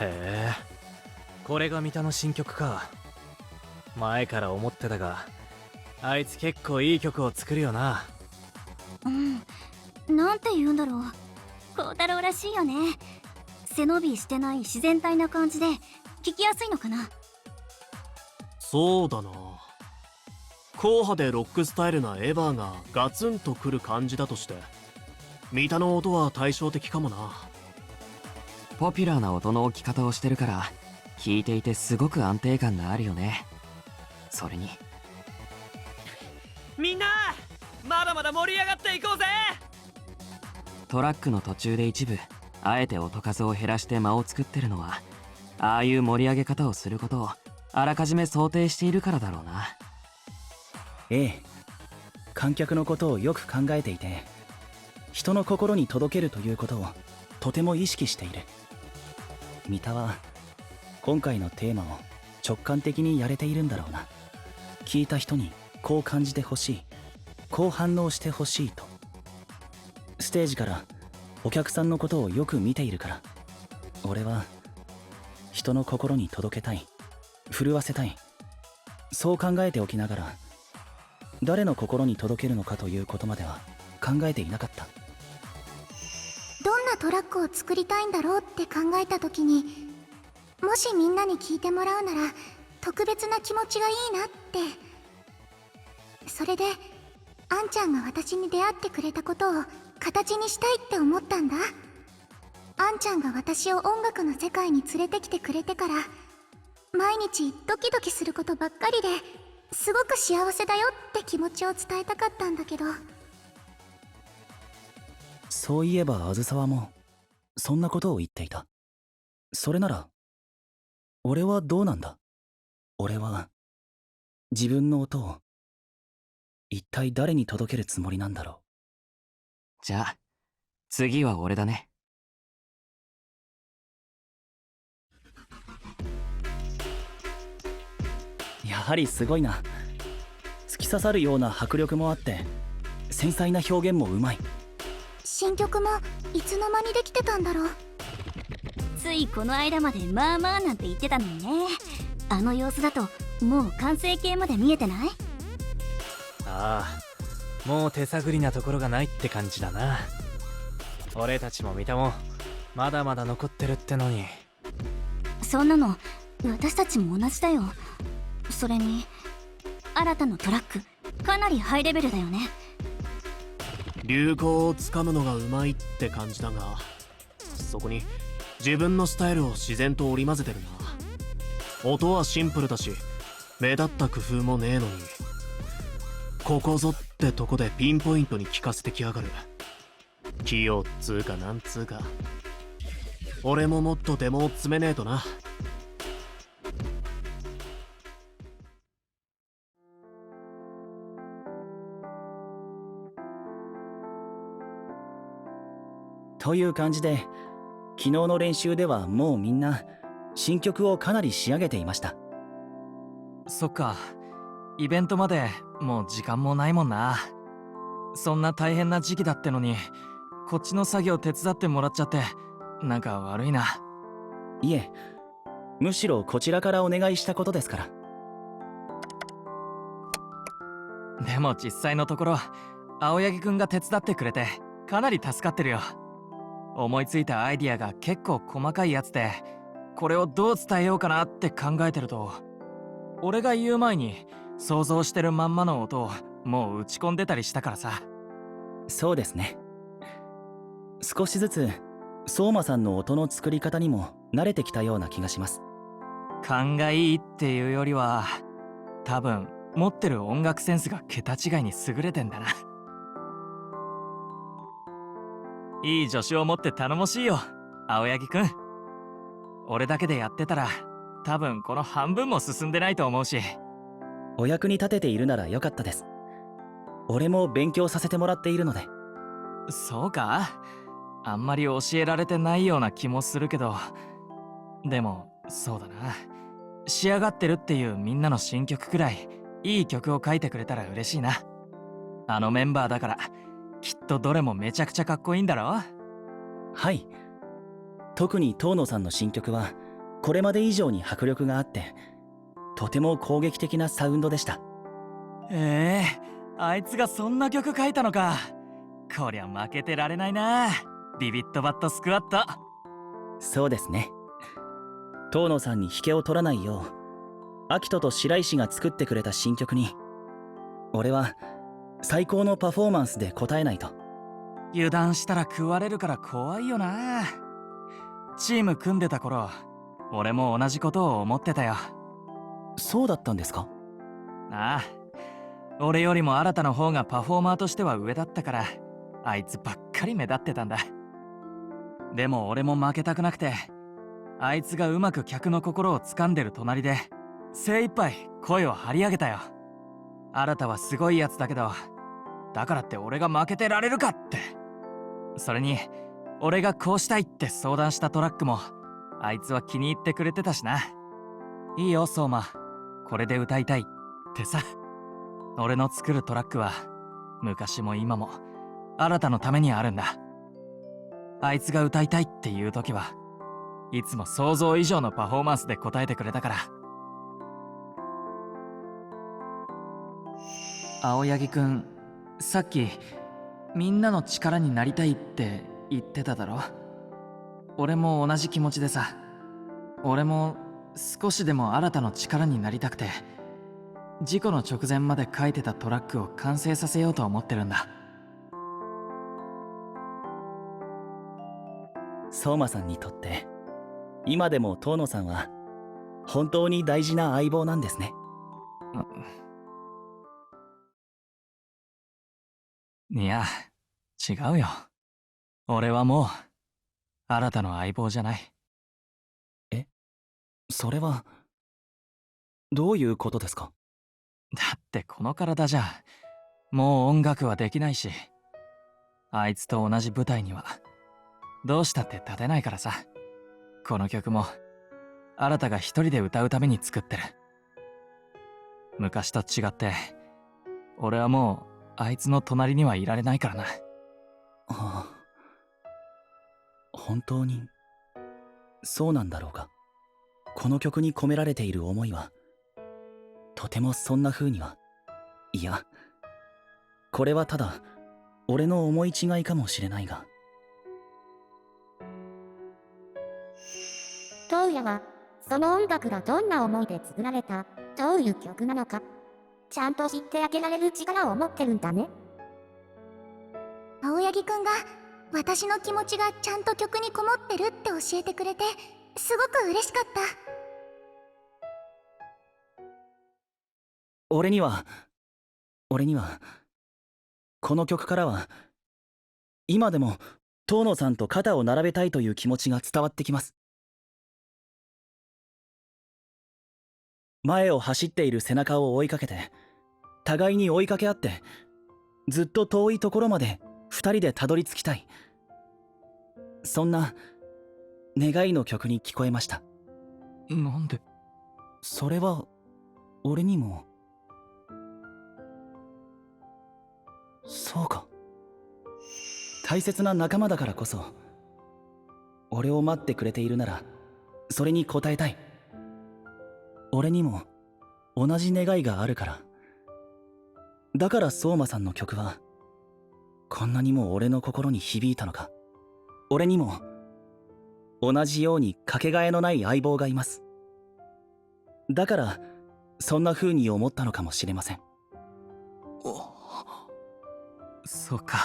へえ、これが三田の新曲か。前から思ってたが、あいつ結構いい曲を作るよな。うん、なんて言うんだろう、孝太郎らしいよね。背伸びしてない自然体な感じで聞きやすいのかな。そうだな。硬派でロックスタイルなエヴァーがガツンとくる感じだとして、三田の音は対照的かもな。ポピュラーな音の置き方をしてるから聴いていてすごく安定感があるよね。それにみんなまだまだ盛り上がっていこうぜ。トラックの途中で一部あえて音数を減らして間を作ってるのは、ああいう盛り上げ方をすることをあらかじめ想定しているからだろうな。ええ、観客のことをよく考えていて、人の心に届けるということをとても意識している。三田は今回のテーマを直感的にやれているんだろうな。聞いた人にこう感じてほしい、こう反応してほしいと。ステージからお客さんのことをよく見ているから、俺は人の心に届けたい、震わせたい、そう考えておきながら、誰の心に届けるのかということまでは考えていなかった。どんなトラックを作りたいんだろうって考えた時に、もしみんなに聞いてもらうなら特別な気持ちがいいなって。それであんちゃんが私に出会ってくれたことを形にしたいって思ったんだ。あんちゃんが私を音楽の世界に連れてきてくれてから、毎日ドキドキすることばっかりですごく幸せだよって気持ちを伝えたかったんだけど。そういえばあずさわもそんなことを言っていた。それなら俺はどうなんだ。俺は自分の音を一体誰に届けるつもりなんだろう。じゃあ次は俺だね。やはりすごいな。突き刺さるような迫力もあって繊細な表現もうまい。新曲もいつの間にできてたんだろう。ついこの間までまあまあなんて言ってたのにね。あの様子だともう完成形まで見えてない？ああ、もう手探りなところがないって感じだな。俺たちも三田もまだまだ残ってるってのに。そんなの私たちも同じだよ。それに新たなトラックかなりハイレベルだよね。流行をつかむのがうまいって感じだが、そこに自分のスタイルを自然と織り交ぜてるな。音はシンプルだし目立った工夫もねえのに、ここぞってとこでピンポイントに効かせてきやがる。器用っつうかなんつうか、俺ももっとデモを詰めねえとな。という感じで、昨日の練習ではもうみんな新曲をかなり仕上げていました。そっか、イベントまでもう時間もないもんな。そんな大変な時期だってのにこっちの作業手伝ってもらっちゃってなんか悪いな。いえ、むしろこちらからお願いしたことですから。でも実際のところ青柳くんが手伝ってくれてかなり助かってるよ。思いついたアイディアが結構細かいやつで、これをどう伝えようかなって考えてると、俺が言う前に想像してるまんまの音をもう打ち込んでたりしたからさ。そうですね。少しずつ相馬さんの音の作り方にも慣れてきたような気がします。勘がいいっていうよりは、多分持ってる音楽センスが桁違いに優れてんだな。いい助手を持って頼もしいよ、青柳くん。俺だけでやってたら多分この半分も進んでないと思うし。お役に立てているならよかったです。俺も勉強させてもらっているので。そうか？あんまり教えられてないような気もするけど、でもそうだな、仕上がってるっていうみんなの新曲くらいいい曲を書いてくれたら嬉しいな。あのメンバーだからきっとどれもめちゃくちゃかっこいいんだろ？はい。特に遠野さんの新曲はこれまで以上に迫力があって、とても攻撃的なサウンドでした。あいつがそんな曲書いたのか。こりゃ負けてられないな、ビビットバットスクワット。そうですね。遠野さんに引けを取らないよう、アキトと白石が作ってくれた新曲に、俺は最高のパフォーマンスで応えないと。油断したら食われるから怖いよな。チーム組んでた頃、俺も同じことを思ってたよ。そうだったんですか？ああ、俺よりも新の方がパフォーマーとしては上だったから、あいつばっかり目立ってたんだ。でも俺も負けたくなくて、あいつがうまく客の心を掴んでる隣で精一杯声を張り上げたよ。新はすごいやつだけど、だからって俺が負けてられるかって。それに俺がこうしたいって相談したトラックもあいつは気に入ってくれてたしな。いいよ相馬、これで歌いたいってさ。俺の作るトラックは昔も今も新のためにあるんだ。あいつが歌いたいっていう時はいつも想像以上のパフォーマンスで応えてくれたから。青柳くん、さっきみんなの力になりたいって言ってただろ。俺も同じ気持ちでさ。俺も少しでも新の力になりたくて、事故の直前まで書いてたトラックを完成させようと思ってるんだ。相馬さんにとって今でも遠野さんは本当に大事な相棒なんですね。いや、違うよ。俺はもう新の相棒じゃない。それはどういうことですか？だってこの体じゃもう音楽はできないし、あいつと同じ舞台にはどうしたって立てないからさ。この曲も新が一人で歌うために作ってる。昔と違って俺はもうあいつの隣にはいられないからな。ああ、本当にそうなんだろうか。この曲に込められている思いはとてもそんな風には。いや、これはただ俺の思い違いかもしれないが。東野はその音楽がどんな思いで作られた、どういう曲なのかちゃんと知ってあげられる力を持ってるんだね。青柳くんが私の気持ちがちゃんと曲にこもってるって教えてくれてすごく嬉しかった。俺にはこの曲からは今でも遠野さんと肩を並べたいという気持ちが伝わってきます。前を走っている背中を追いかけて、互いに追いかけ合って、ずっと遠いところまで二人でたどり着きたい、そんな願いの曲に聞こえました。なんで？それは俺にも。そうか。大切な仲間だからこそ、俺を待ってくれているならそれに応えたい。俺にも同じ願いがあるから。だから相馬さんの曲はこんなにも俺の心に響いたのか。俺にも同じようにかけがえのない相棒がいます。だからそんな風に思ったのかもしれません。そうか。